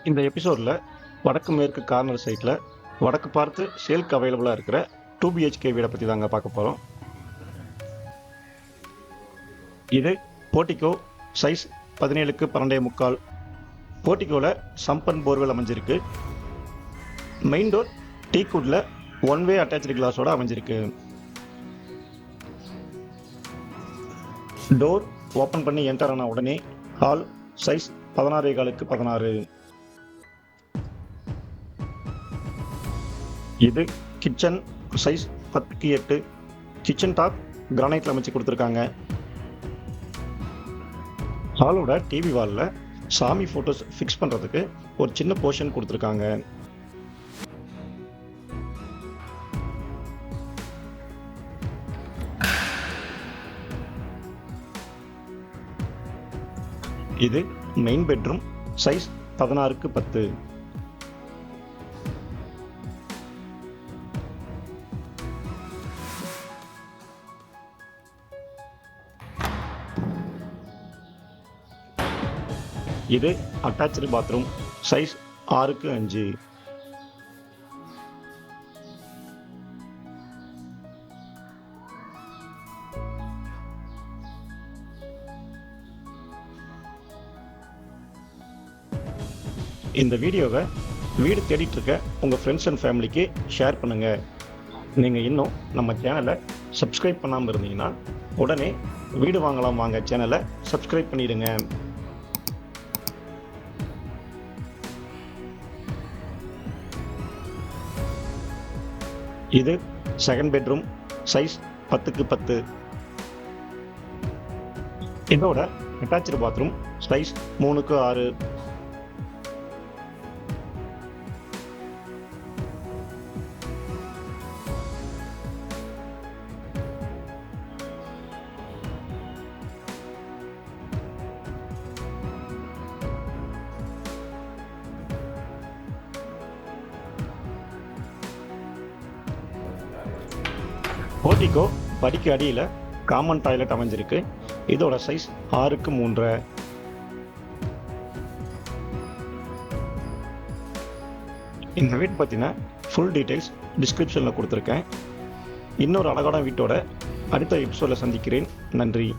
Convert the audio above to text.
இந்த எபிசோடில் வடக்கு மேற்கு கார்னர் சைட்டில் வடக்கு பார்த்து சேல்க்கு அவைலபிளாக இருக்கிற 2BHK வீடை பற்றி தாங்க பார்க்க போகிறோம். இது போர்ட்டிகோ, சைஸ் 17க்கு 12.75. போர்ட்டிகோவில் சம்பன் போர்வெல் அமைஞ்சிருக்கு. மெயின் டோர் டீக்குட்டில் 1 வே அட்டாச்சு கிளாஸோட அமைஞ்சிருக்கு. டோர் ஓப்பன் பண்ணி என்டர் ஆன உடனே ஹால் சைஸ் 16.25க்கு 16. இது கிச்சன் சைஸ் 10க்கு 8. கிச்சன் டாப் கிரானைட்ல அமைச்சு கொடுத்துருக்காங்க. ஹாலோட டிவி வாலில் சாமி ஃபோட்டோஸ் ஃபிக்ஸ் பண்ணுறதுக்கு ஒரு சின்ன போர்ஷன் கொடுத்துருக்காங்க. இது மெயின் பெட்ரூம் சைஸ் 16க்கு 10. இது அட்டாச்சு பாத்ரூம் சைஸ் 6க்கு 5. இந்த வீடியோவை வீடு தேடிட்டு இருக்க உங்கள் ஃப்ரெண்ட்ஸ் அண்ட் ஃபேமிலிக்கு ஷேர் பண்ணுங்கள். நீங்கள் இன்னும் நம்ம சேனலை சப்ஸ்கிரைப் பண்ணாமல் இருந்தீங்கன்னா உடனே வீடு வாங்கலாம் வாங்க சேனலை சப்ஸ்கிரைப் பண்ணிடுங்க. இது செகண்ட் பெட்ரூம் சைஸ் 10க்கு 10. இதோட அட்டாச்சு பாத்ரூம் சைஸ் 3க்கு 6. போர்ட்டிகோ படிக்கு அடியில் காமன் டாய்லெட் அமைஞ்சிருக்கு. இதோட சைஸ் 6க்கு 3. இந்த வீட்டு பற்றின ஃபுல் டீட்டெயில்ஸ் டிஸ்கிரிப்ஷனில் கொடுத்துருக்கேன். இன்னொரு அழகான வீட்டோட அடுத்த எபிசோடில் சந்திக்கிறேன். நன்றி.